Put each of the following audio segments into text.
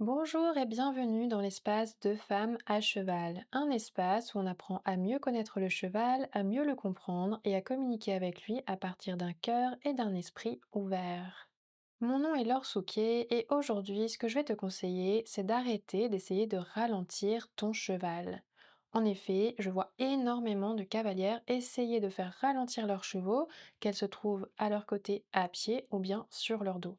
Bonjour et bienvenue dans l'espace de femmes à cheval, un espace où on apprend à mieux connaître le cheval, à mieux le comprendre et à communiquer avec lui à partir d'un cœur et d'un esprit ouverts. Mon nom est Laure Souquet et aujourd'hui, ce que je vais te conseiller, c'est d'arrêter d'essayer de ralentir ton cheval. En effet, je vois énormément de cavalières essayer de faire ralentir leurs chevaux, qu'elles se trouvent à leur côté à pied ou bien sur leur dos.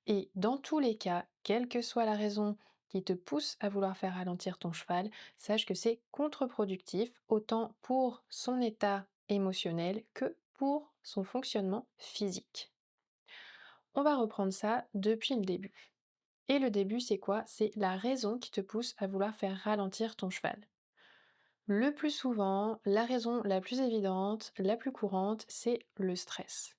Et dans tous les cas, quelle que soit la raison qui te pousse à vouloir faire ralentir ton cheval, sache que c'est contre-productif, autant pour son état émotionnel que pour son fonctionnement physique. On va reprendre ça depuis le début. Et le début, c'est quoi? C'est la raison qui te pousse à vouloir faire ralentir ton cheval. Le plus souvent, la raison la plus évidente, la plus courante, c'est le stress.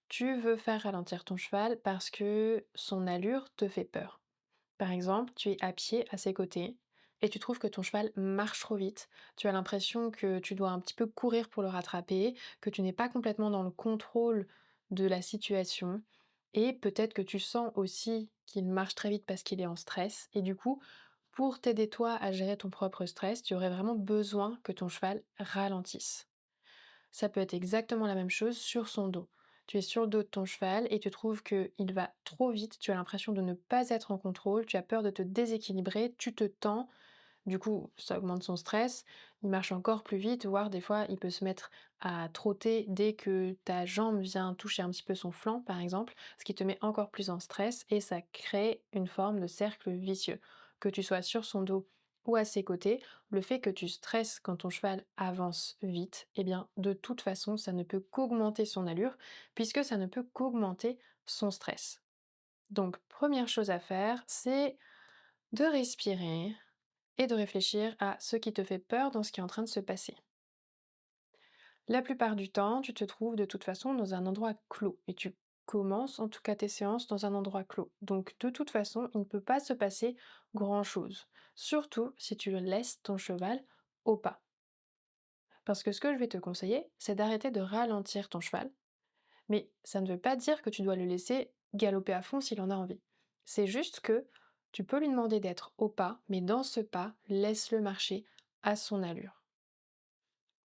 Tu veux faire ralentir ton cheval parce que son allure te fait peur. Par exemple, tu es à pied à ses côtés et tu trouves que ton cheval marche trop vite. Tu as l'impression que tu dois un petit peu courir pour le rattraper, que tu n'es pas complètement dans le contrôle de la situation et peut-être que tu sens aussi qu'il marche très vite parce qu'il est en stress et du coup, pour t'aider toi à gérer ton propre stress, tu aurais vraiment besoin que ton cheval ralentisse. Ça peut être exactement la même chose sur son dos. Tu es sur le dos de ton cheval et tu trouves qu'il va trop vite, tu as l'impression de ne pas être en contrôle, tu as peur de te déséquilibrer, tu te tends, du coup ça augmente son stress, il marche encore plus vite, voire des fois il peut se mettre à trotter dès que ta jambe vient toucher un petit peu son flanc par exemple, ce qui te met encore plus en stress et ça crée une forme de cercle vicieux. Que tu sois sur son dos ou à ses côtés, le fait que tu stresses quand ton cheval avance vite, eh bien de toute façon ça ne peut qu'augmenter son allure puisque ça ne peut qu'augmenter son stress. Donc première chose à faire, c'est de respirer et de réfléchir à ce qui te fait peur dans ce qui est en train de se passer. La plupart du temps, tu te trouves de toute façon dans un endroit clos et tu commences en tout cas tes séances dans un endroit clos. Donc de toute façon, il ne peut pas se passer grand-chose. Surtout si tu laisses ton cheval au pas. Parce que ce que je vais te conseiller, c'est d'arrêter de ralentir ton cheval, mais ça ne veut pas dire que tu dois le laisser galoper à fond s'il en a envie. C'est juste que tu peux lui demander d'être au pas, mais dans ce pas, laisse-le marcher à son allure.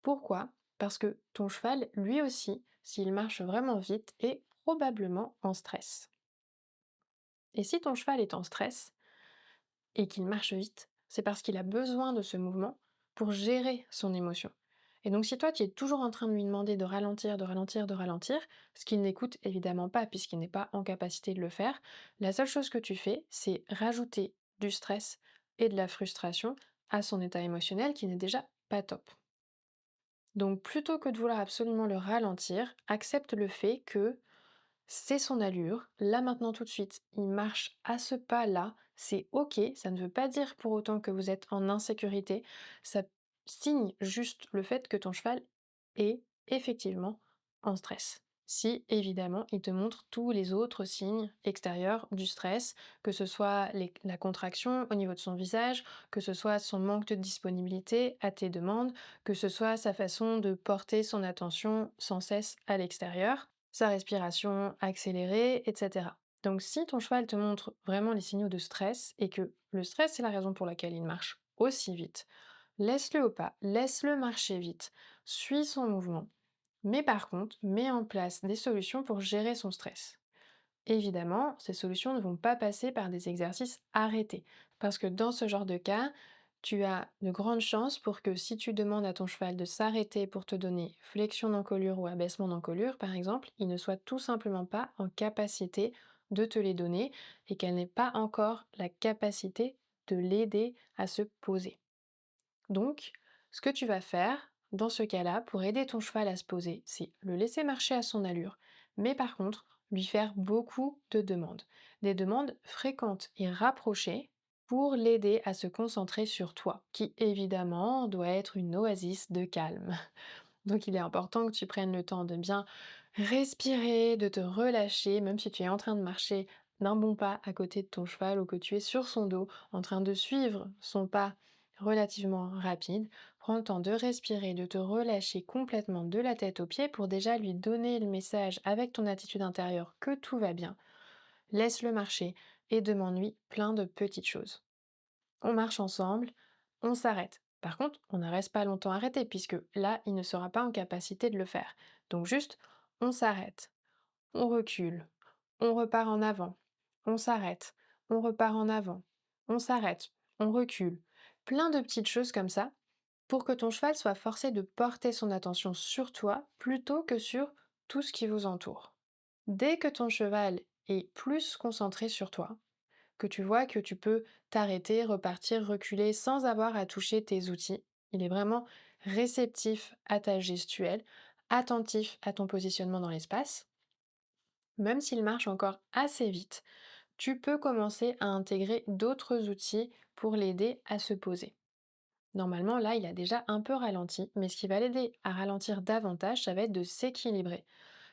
Pourquoi? Parce que ton cheval, lui aussi, s'il marche vraiment vite, est probablement en stress. Et si ton cheval est en stress et qu'il marche vite, c'est parce qu'il a besoin de ce mouvement pour gérer son émotion. Et donc si toi tu es toujours en train de lui demander de ralentir, de ralentir, de ralentir, ce qu'il n'écoute évidemment pas puisqu'il n'est pas en capacité de le faire, la seule chose que tu fais, c'est rajouter du stress et de la frustration à son état émotionnel qui n'est déjà pas top. Donc plutôt que de vouloir absolument le ralentir, accepte le fait que c'est son allure, là maintenant tout de suite, il marche à ce pas-là, c'est ok, ça ne veut pas dire pour autant que vous êtes en insécurité, ça signe juste le fait que ton cheval est effectivement en stress. Si évidemment il te montre tous les autres signes extérieurs du stress, que ce soit la contraction au niveau de son visage, que ce soit son manque de disponibilité à tes demandes, que ce soit sa façon de porter son attention sans cesse à l'extérieur, sa respiration accélérée, etc. Donc si ton cheval te montre vraiment les signaux de stress et que le stress c'est la raison pour laquelle il marche aussi vite, laisse-le au pas, laisse-le marcher vite, suis son mouvement. Mais par contre, mets en place des solutions pour gérer son stress. Évidemment, ces solutions ne vont pas passer par des exercices arrêtés, parce que dans ce genre de cas, tu as de grandes chances pour que si tu demandes à ton cheval de s'arrêter pour te donner flexion d'encolure ou abaissement d'encolure, par exemple, il ne soit tout simplement pas en capacité de te les donner et qu'elle n'ait pas encore la capacité de l'aider à se poser. Donc, ce que tu vas faire dans ce cas-là pour aider ton cheval à se poser, c'est le laisser marcher à son allure, mais par contre, lui faire beaucoup de demandes. Des demandes fréquentes et rapprochées pour l'aider à se concentrer sur toi, qui évidemment doit être une oasis de calme. Donc il est important que tu prennes le temps de bien respirer, de te relâcher, même si tu es en train de marcher d'un bon pas à côté de ton cheval ou que tu es sur son dos, en train de suivre son pas relativement rapide. Prends le temps de respirer, de te relâcher complètement de la tête aux pieds pour déjà lui donner le message avec ton attitude intérieure que tout va bien. Laisse-le marcher, et demande-lui plein de petites choses. On marche ensemble, on s'arrête. Par contre, on ne reste pas longtemps arrêté puisque là, il ne sera pas en capacité de le faire. Donc juste, on s'arrête, on recule, on repart en avant, on s'arrête, on repart en avant, on s'arrête, on recule. Plein de petites choses comme ça pour que ton cheval soit forcé de porter son attention sur toi plutôt que sur tout ce qui vous entoure. Dès que ton cheval est plus concentré sur toi, que tu vois que tu peux t'arrêter, repartir, reculer sans avoir à toucher tes outils, il est vraiment réceptif à ta gestuelle, attentif à ton positionnement dans l'espace, même s'il marche encore assez vite, tu peux commencer à intégrer d'autres outils pour l'aider à se poser. Normalement, là, il a déjà un peu ralenti, mais ce qui va l'aider à ralentir davantage, ça va être de s'équilibrer.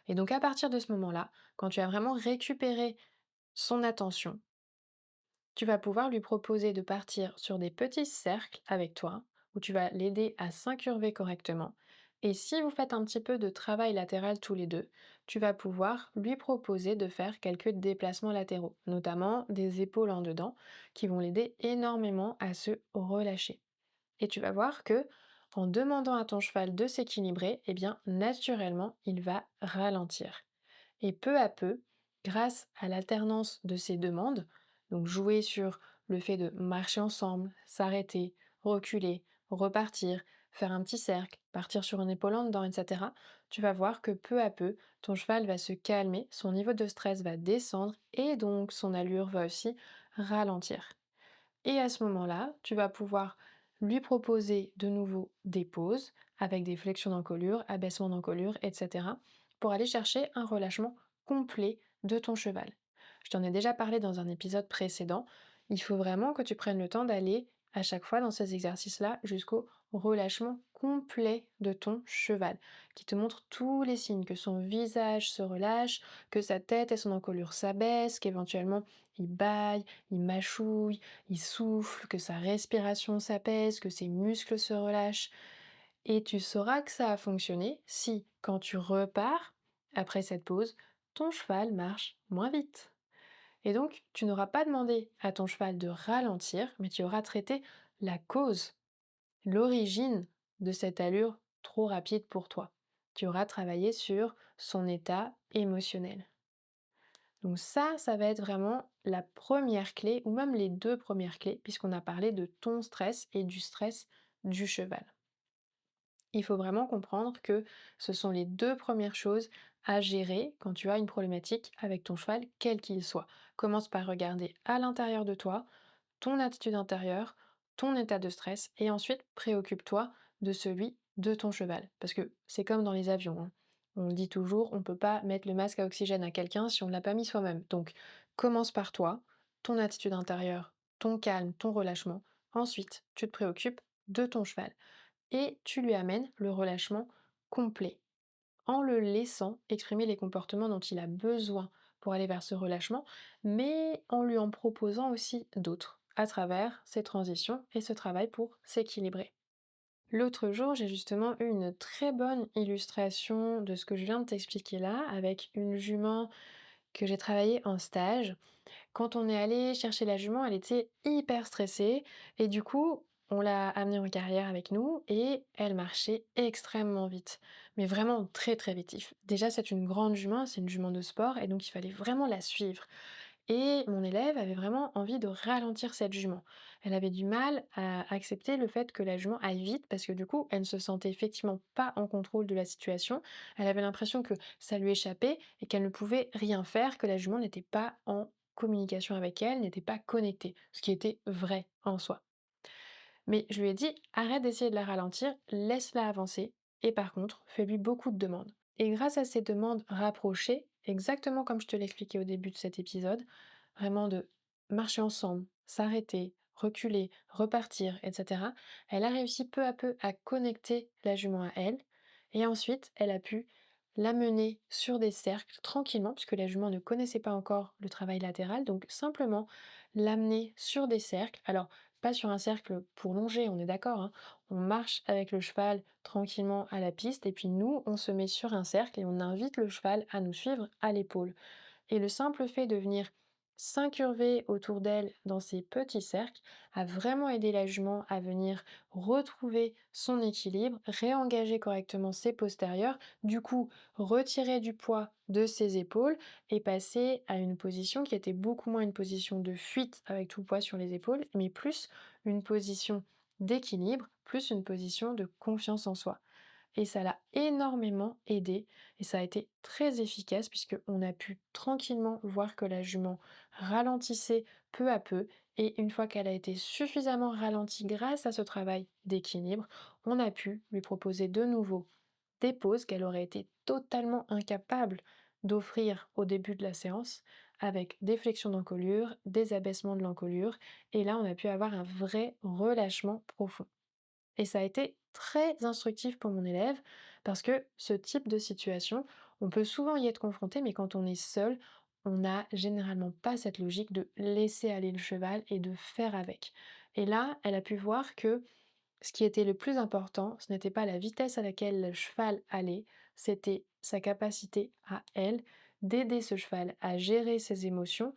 Et donc, à partir de ce moment-là, quand tu as vraiment récupéré son attention, tu vas pouvoir lui proposer de partir sur des petits cercles avec toi, où tu vas l'aider à s'incurver correctement. Et si vous faites un petit peu de travail latéral tous les deux, tu vas pouvoir lui proposer de faire quelques déplacements latéraux, notamment des épaules en dedans, qui vont l'aider énormément à se relâcher. Et tu vas voir que, en demandant à ton cheval de s'équilibrer, eh bien, naturellement, il va ralentir. Et peu à peu, grâce à l'alternance de ces demandes, donc jouer sur le fait de marcher ensemble, s'arrêter, reculer, repartir, faire un petit cercle, partir sur une épaule en dedans, etc., tu vas voir que peu à peu, ton cheval va se calmer, son niveau de stress va descendre et donc son allure va aussi ralentir. Et à ce moment-là, tu vas pouvoir lui proposer de nouveau des pauses avec des flexions d'encolure, abaissement d'encolure, etc. pour aller chercher un relâchement complet de ton cheval. Je t'en ai déjà parlé dans un épisode précédent. Il faut vraiment que tu prennes le temps d'aller à chaque fois dans ces exercices-là jusqu'au relâchement complet de ton cheval, qui te montre tous les signes que son visage se relâche, que sa tête et son encolure s'abaissent, qu'éventuellement il bâille, il mâchouille, il souffle, que sa respiration s'apaise, que ses muscles se relâchent. Et tu sauras que ça a fonctionné si, quand tu repars, après cette pause, ton cheval marche moins vite. Et donc, tu n'auras pas demandé à ton cheval de ralentir, mais tu auras traité la cause, l'origine de cette allure trop rapide pour toi. Tu auras travaillé sur son état émotionnel. Donc ça va être vraiment la première clé, ou même les deux premières clés, puisqu'on a parlé de ton stress et du stress du cheval. Il faut vraiment comprendre que ce sont les deux premières choses à gérer quand tu as une problématique avec ton cheval, quel qu'il soit. Commence par regarder à l'intérieur de toi, ton attitude intérieure, ton état de stress, et ensuite préoccupe-toi de celui de ton cheval. Parce que c'est comme dans les avions, hein. On dit toujours, on ne peut pas mettre le masque à oxygène à quelqu'un si on ne l'a pas mis soi-même. Donc commence par toi, ton attitude intérieure, ton calme, ton relâchement. Ensuite, tu te préoccupes de ton cheval et tu lui amènes le relâchement complet en le laissant exprimer les comportements dont il a besoin pour aller vers ce relâchement, mais en lui en proposant aussi d'autres à travers ces transitions et ce travail pour s'équilibrer. L'autre jour, j'ai justement eu une très bonne illustration de ce que je viens de t'expliquer là, avec une jument que j'ai travaillée en stage. Quand on est allé chercher la jument, elle était hyper stressée et du coup, on l'a amenée en carrière avec nous et elle marchait extrêmement vite. Mais vraiment très très vite. Déjà, c'est une grande jument, c'est une jument de sport et donc il fallait vraiment la suivre. Et mon élève avait vraiment envie de ralentir cette jument. Elle avait du mal à accepter le fait que la jument aille vite parce que du coup, elle ne se sentait effectivement pas en contrôle de la situation. Elle avait l'impression que ça lui échappait et qu'elle ne pouvait rien faire, que la jument n'était pas en communication avec elle, n'était pas connectée, ce qui était vrai en soi. Mais je lui ai dit, arrête d'essayer de la ralentir, laisse-la avancer, et par contre, fais-lui beaucoup de demandes. Et grâce à ces demandes rapprochées, exactement comme je te l'expliquais au début de cet épisode, vraiment de marcher ensemble, s'arrêter, reculer, repartir, etc., elle a réussi peu à peu à connecter la jument à elle, et ensuite elle a pu l'amener sur des cercles tranquillement, puisque la jument ne connaissait pas encore le travail latéral, donc simplement l'amener sur des cercles. Alors, pas sur un cercle pour longer, on est d'accord, hein. On marche avec le cheval tranquillement à la piste et puis nous, on se met sur un cercle et on invite le cheval à nous suivre à l'épaule. Et le simple fait de venir s'incurver autour d'elle dans ces petits cercles, à vraiment aider la jument à venir retrouver son équilibre, réengager correctement ses postérieurs, du coup retirer du poids de ses épaules et passer à une position qui était beaucoup moins une position de fuite avec tout le poids sur les épaules, mais plus une position d'équilibre, plus une position de confiance en soi. Et ça l'a énormément aidé et ça a été très efficace puisqu'on a pu tranquillement voir que la jument ralentissait peu à peu et une fois qu'elle a été suffisamment ralentie grâce à ce travail d'équilibre, on a pu lui proposer de nouveau des pauses qu'elle aurait été totalement incapable d'offrir au début de la séance avec des flexions d'encolure, des abaissements de l'encolure et là on a pu avoir un vrai relâchement profond. Et ça a été très instructif pour mon élève parce que ce type de situation, on peut souvent y être confronté, mais quand on est seul, on n'a généralement pas cette logique de laisser aller le cheval et de faire avec. Et là, elle a pu voir que ce qui était le plus important, ce n'était pas la vitesse à laquelle le cheval allait, c'était sa capacité à elle d'aider ce cheval à gérer ses émotions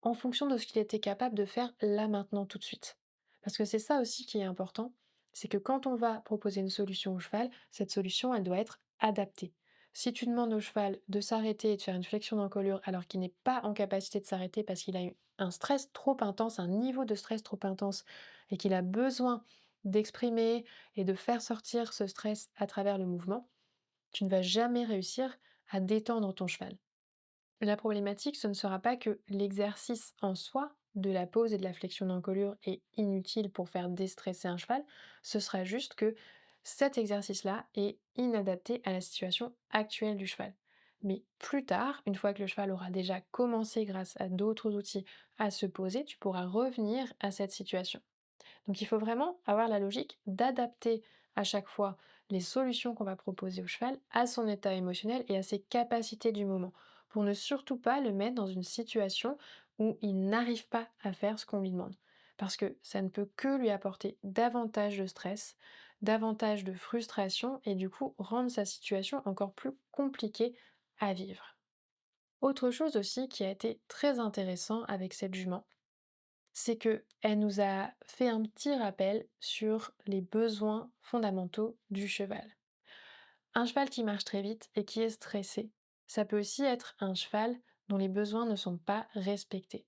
en fonction de ce qu'il était capable de faire là, maintenant, tout de suite. Parce que c'est ça aussi qui est important, c'est que quand on va proposer une solution au cheval, cette solution, elle doit être adaptée. Si tu demandes au cheval de s'arrêter et de faire une flexion d'encolure alors qu'il n'est pas en capacité de s'arrêter parce qu'il a eu un stress trop intense, un niveau de stress trop intense, et qu'il a besoin d'exprimer et de faire sortir ce stress à travers le mouvement, tu ne vas jamais réussir à détendre ton cheval. La problématique, ce ne sera pas que l'exercice en soi de la pose et de la flexion d'encolure est inutile pour faire déstresser un cheval, ce sera juste que cet exercice-là est inadapté à la situation actuelle du cheval. Mais plus tard, une fois que le cheval aura déjà commencé grâce à d'autres outils à se poser, tu pourras revenir à cette situation. Donc il faut vraiment avoir la logique d'adapter à chaque fois les solutions qu'on va proposer au cheval à son état émotionnel et à ses capacités du moment, pour ne surtout pas le mettre dans une situation où il n'arrive pas à faire ce qu'on lui demande. Parce que ça ne peut que lui apporter davantage de stress, davantage de frustration et du coup rendre sa situation encore plus compliquée à vivre. Autre chose aussi qui a été très intéressant avec cette jument, c'est que elle nous a fait un petit rappel sur les besoins fondamentaux du cheval. Un cheval qui marche très vite et qui est stressé, ça peut aussi être un cheval dont les besoins ne sont pas respectés.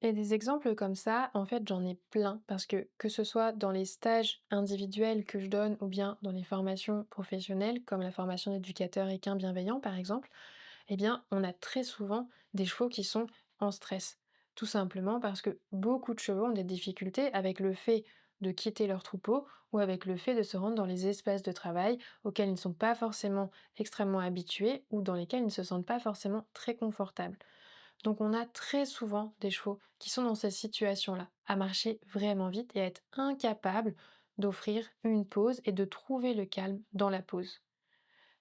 Et des exemples comme ça, en fait, j'en ai plein parce que ce soit dans les stages individuels que je donne ou bien dans les formations professionnelles, comme la formation d'éducateur équin bienveillant par exemple, eh bien, on a très souvent des chevaux qui sont en stress. Tout simplement parce que beaucoup de chevaux ont des difficultés avec le fait de quitter leur troupeau ou avec le fait de se rendre dans les espaces de travail auxquels ils ne sont pas forcément extrêmement habitués ou dans lesquels ils ne se sentent pas forcément très confortables. Donc on a très souvent des chevaux qui sont dans cette situation-là, à marcher vraiment vite et à être incapables d'offrir une pause et de trouver le calme dans la pause.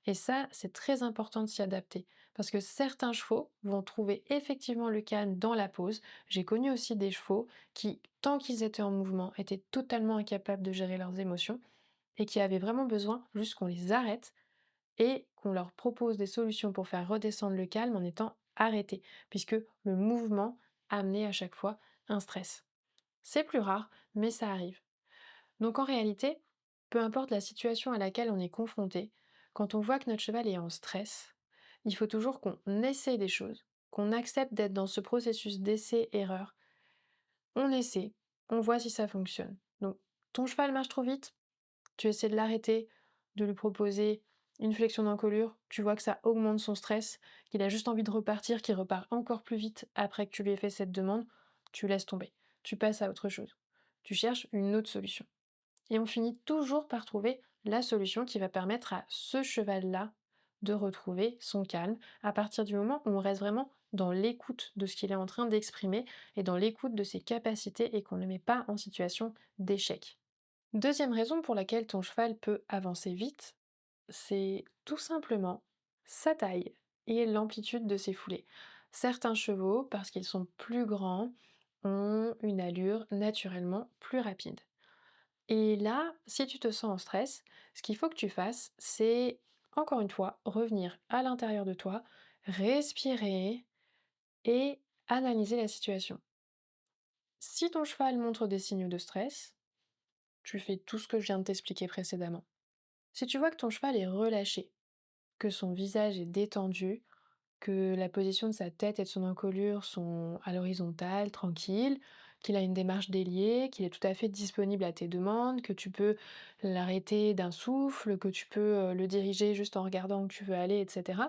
Et ça, c'est très important de s'y adapter, parce que certains chevaux vont trouver effectivement le calme dans la pause. J'ai connu aussi des chevaux qui, tant qu'ils étaient en mouvement, étaient totalement incapables de gérer leurs émotions et qui avaient vraiment besoin juste qu'on les arrête et qu'on leur propose des solutions pour faire redescendre le calme en étant arrêtés, puisque le mouvement amenait à chaque fois un stress. C'est plus rare, mais ça arrive. Donc en réalité, peu importe la situation à laquelle on est confronté, quand on voit que notre cheval est en stress, il faut toujours qu'on essaie des choses, qu'on accepte d'être dans ce processus d'essai-erreur. On essaie, on voit si ça fonctionne. Donc ton cheval marche trop vite, tu essaies de l'arrêter, de lui proposer une flexion d'encolure, tu vois que ça augmente son stress, qu'il a juste envie de repartir, qu'il repart encore plus vite après que tu lui aies fait cette demande, tu laisses tomber. Tu passes à autre chose. Tu cherches une autre solution. Et on finit toujours par trouver la solution qui va permettre à ce cheval-là de retrouver son calme à partir du moment où on reste vraiment dans l'écoute de ce qu'il est en train d'exprimer et dans l'écoute de ses capacités et qu'on ne le met pas en situation d'échec. Deuxième raison pour laquelle ton cheval peut avancer vite, c'est tout simplement sa taille et l'amplitude de ses foulées. Certains chevaux, parce qu'ils sont plus grands, ont une allure naturellement plus rapide. Et là, si tu te sens en stress, ce qu'il faut que tu fasses, c'est encore une fois revenir à l'intérieur de toi, respirer et analyser la situation. Si ton cheval montre des signaux de stress, tu fais tout ce que je viens de t'expliquer précédemment. Si tu vois que ton cheval est relâché, que son visage est détendu, que la position de sa tête et de son encolure sont à l'horizontale, tranquille, qu'il a une démarche déliée, qu'il est tout à fait disponible à tes demandes, que tu peux l'arrêter d'un souffle, que tu peux le diriger juste en regardant où tu veux aller, etc.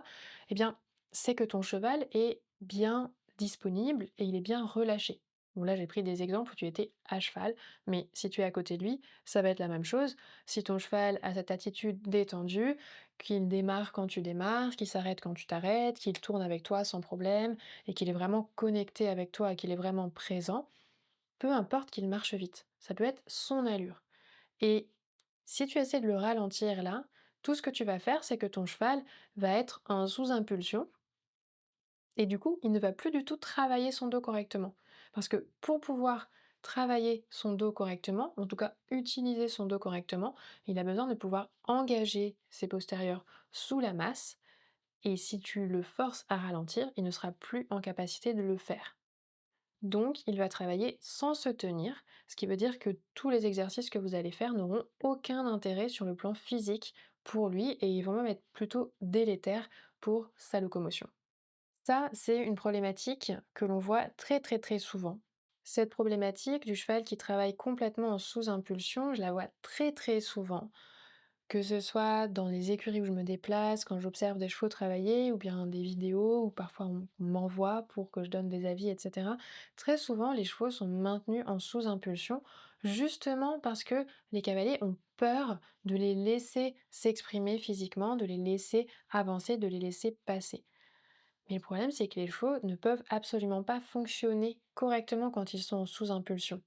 Eh bien, c'est que ton cheval est bien disponible et il est bien relâché. Bon, là, j'ai pris des exemples où tu étais à cheval, mais si tu es à côté de lui, ça va être la même chose. Si ton cheval a cette attitude détendue, qu'il démarre quand tu démarres, qu'il s'arrête quand tu t'arrêtes, qu'il tourne avec toi sans problème et qu'il est vraiment connecté avec toi, qu'il est vraiment présent, peu importe qu'il marche vite. Ça peut être son allure. Et si tu essaies de le ralentir là, tout ce que tu vas faire, c'est que ton cheval va être en sous-impulsion et du coup, il ne va plus du tout travailler son dos correctement. Parce que pour pouvoir travailler son dos correctement, en tout cas utiliser son dos correctement, il a besoin de pouvoir engager ses postérieurs sous la masse et si tu le forces à ralentir, il ne sera plus en capacité de le faire. Donc, il va travailler sans se tenir, ce qui veut dire que tous les exercices que vous allez faire n'auront aucun intérêt sur le plan physique pour lui et ils vont même être plutôt délétères pour sa locomotion. Ça, c'est une problématique que l'on voit très très très souvent. Cette problématique du cheval qui travaille complètement en sous-impulsion, je la vois très très souvent. Que ce soit dans les écuries où je me déplace, quand j'observe des chevaux travailler, ou bien des vidéos, ou parfois on m'envoie pour que je donne des avis, etc. Très souvent, les chevaux sont maintenus en sous-impulsion, justement parce que les cavaliers ont peur de les laisser s'exprimer physiquement, de les laisser avancer, de les laisser passer. Mais le problème, c'est que les chevaux ne peuvent absolument pas fonctionner correctement quand ils sont en sous-impulsion.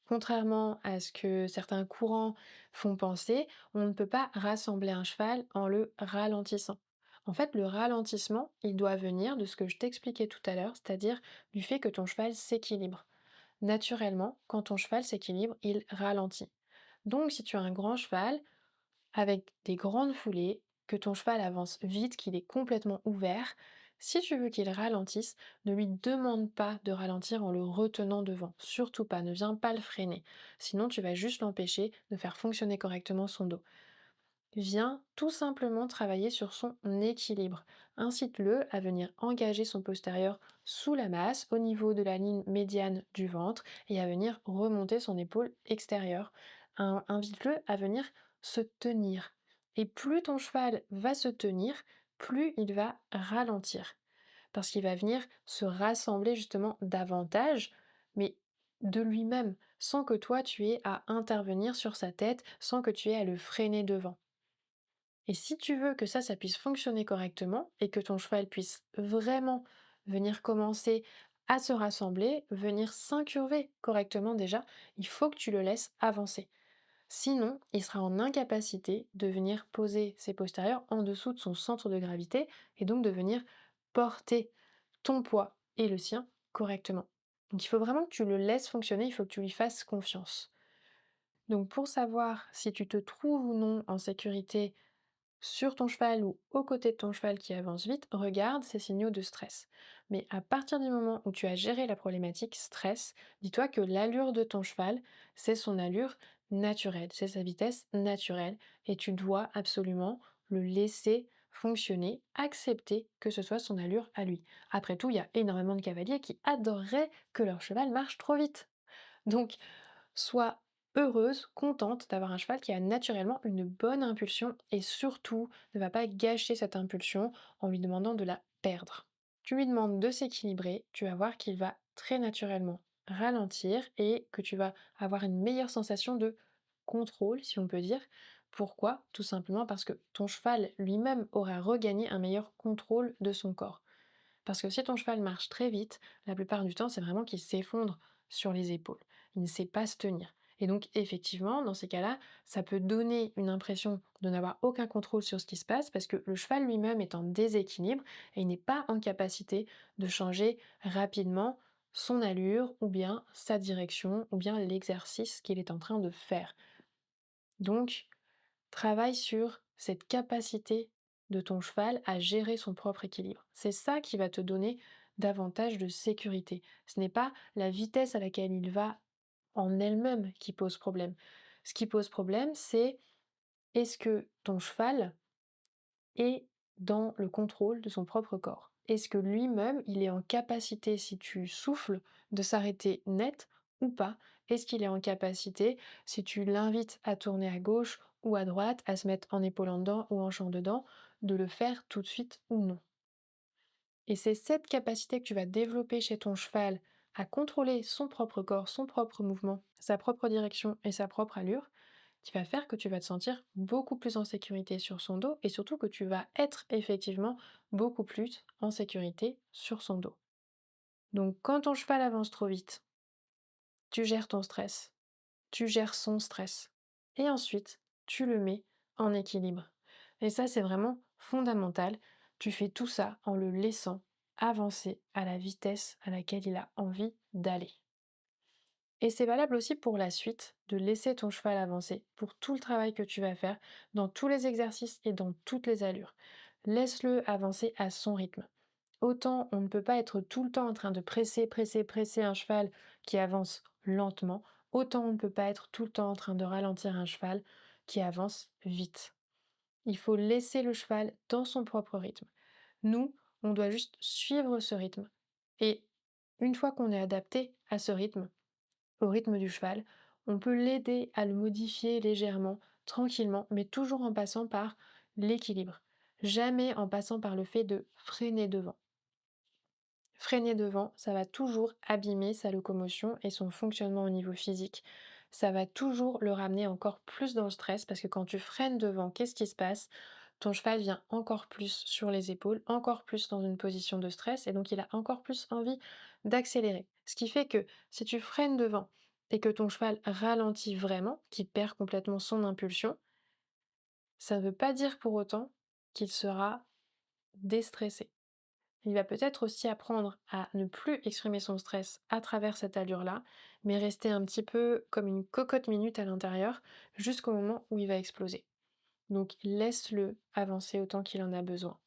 Contrairement à ce que certains courants font penser, on ne peut pas rassembler un cheval en le ralentissant. En fait, le ralentissement, il doit venir de ce que je t'expliquais tout à l'heure, c'est-à-dire du fait que ton cheval s'équilibre. Naturellement, quand ton cheval s'équilibre, il ralentit. Donc, si tu as un grand cheval, avec des grandes foulées, que ton cheval avance vite, qu'il est complètement ouvert. Si tu veux qu'il ralentisse, ne lui demande pas de ralentir en le retenant devant. Surtout pas, ne viens pas le freiner. Sinon, tu vas juste l'empêcher de faire fonctionner correctement son dos. Viens tout simplement travailler sur son équilibre. Incite-le à venir engager son postérieur sous la masse, au niveau de la ligne médiane du ventre, et à venir remonter son épaule extérieure. Invite-le à venir se tenir. Et plus ton cheval va se tenir, plus il va ralentir. Parce qu'il va venir se rassembler justement davantage, mais de lui-même, sans que toi tu aies à intervenir sur sa tête, sans que tu aies à le freiner devant. Et si tu veux que ça puisse fonctionner correctement et que ton cheval puisse vraiment venir commencer à se rassembler, venir s'incurver correctement déjà, il faut que tu le laisses avancer. Sinon, il sera en incapacité de venir poser ses postérieurs en dessous de son centre de gravité et donc de venir porter ton poids et le sien correctement. Donc il faut vraiment que tu le laisses fonctionner, il faut que tu lui fasses confiance. Donc pour savoir si tu te trouves ou non en sécurité sur ton cheval ou aux côtés de ton cheval qui avance vite, regarde ces signaux de stress. Mais à partir du moment où tu as géré la problématique stress, dis-toi que l'allure de ton cheval, c'est son allure naturelle, c'est sa vitesse naturelle et tu dois absolument le laisser fonctionner, accepter que ce soit son allure à lui. Après tout, il y a énormément de cavaliers qui adoreraient que leur cheval marche trop vite. Donc, sois heureuse, contente d'avoir un cheval qui a naturellement une bonne impulsion et surtout ne va pas gâcher cette impulsion en lui demandant de la perdre. Tu lui demandes de s'équilibrer, tu vas voir qu'il va très naturellement ralentir et que tu vas avoir une meilleure sensation de contrôle, si on peut dire. Pourquoi? Tout simplement parce que ton cheval lui-même aura regagné un meilleur contrôle de son corps. Parce que si ton cheval marche très vite, la plupart du temps, c'est vraiment qu'il s'effondre sur les épaules. Il ne sait pas se tenir. Et donc, effectivement, dans ces cas-là, ça peut donner une impression de n'avoir aucun contrôle sur ce qui se passe parce que le cheval lui-même est en déséquilibre et il n'est pas en capacité de changer rapidement son allure ou bien sa direction ou bien l'exercice qu'il est en train de faire. Donc, travaille sur cette capacité de ton cheval à gérer son propre équilibre. C'est ça qui va te donner davantage de sécurité. Ce n'est pas la vitesse à laquelle il va en elle-même qui pose problème. Ce qui pose problème, c'est est-ce que ton cheval est dans le contrôle de son propre corps? Est-ce que lui-même, il est en capacité, si tu souffles, de s'arrêter net ou pas? Est-ce qu'il est en capacité, si tu l'invites à tourner à gauche ou à droite, à se mettre en épaulant dedans ou en champ dedans, de le faire tout de suite ou non? Et c'est cette capacité que tu vas développer chez ton cheval à contrôler son propre corps, son propre mouvement, sa propre direction et sa propre allure, qui va faire que tu vas te sentir beaucoup plus en sécurité sur son dos et surtout que tu vas être effectivement beaucoup plus en sécurité sur son dos. Donc quand ton cheval avance trop vite, tu gères ton stress, tu gères son stress et ensuite tu le mets en équilibre. Et ça, c'est vraiment fondamental. Tu fais tout ça en le laissant avancer à la vitesse à laquelle il a envie d'aller. Et c'est valable aussi pour la suite, de laisser ton cheval avancer pour tout le travail que tu vas faire dans tous les exercices et dans toutes les allures. Laisse-le avancer à son rythme. Autant on ne peut pas être tout le temps en train de presser, presser, presser un cheval qui avance lentement, autant on ne peut pas être tout le temps en train de ralentir un cheval qui avance vite. Il faut laisser le cheval dans son propre rythme. Nous, on doit juste suivre ce rythme. Et une fois qu'on est adapté à ce rythme, au rythme du cheval, on peut l'aider à le modifier légèrement, tranquillement, mais toujours en passant par l'équilibre. Jamais en passant par le fait de freiner devant. Freiner devant, ça va toujours abîmer sa locomotion et son fonctionnement au niveau physique. Ça va toujours le ramener encore plus dans le stress parce que quand tu freines devant, qu'est-ce qui se passe? Ton cheval vient encore plus sur les épaules, encore plus dans une position de stress et donc il a encore plus envie d'accélérer. Ce qui fait que si tu freines devant et que ton cheval ralentit vraiment, qu'il perd complètement son impulsion, ça ne veut pas dire pour autant qu'il sera déstressé. Il va peut-être aussi apprendre à ne plus exprimer son stress à travers cette allure-là, mais rester un petit peu comme une cocotte minute à l'intérieur jusqu'au moment où il va exploser. Donc laisse-le avancer autant qu'il en a besoin.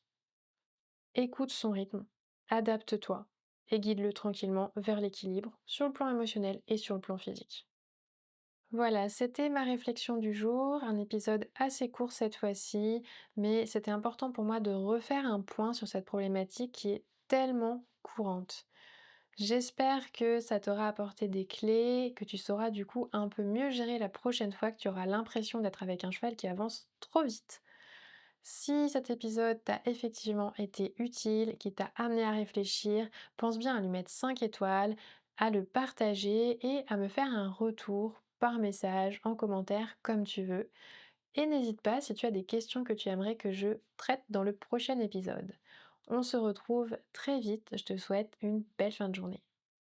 Écoute son rythme, adapte-toi et guide-le tranquillement vers l'équilibre sur le plan émotionnel et sur le plan physique. Voilà, c'était ma réflexion du jour, un épisode assez court cette fois-ci, mais c'était important pour moi de refaire un point sur cette problématique qui est tellement courante. J'espère que ça t'aura apporté des clés, que tu sauras du coup un peu mieux gérer la prochaine fois que tu auras l'impression d'être avec un cheval qui avance trop vite. Si cet épisode t'a effectivement été utile, qui t'a amené à réfléchir, pense bien à lui mettre 5 étoiles, à le partager et à me faire un retour par message, en commentaire, comme tu veux. Et n'hésite pas si tu as des questions que tu aimerais que je traite dans le prochain épisode. On se retrouve très vite, je te souhaite une belle fin de journée.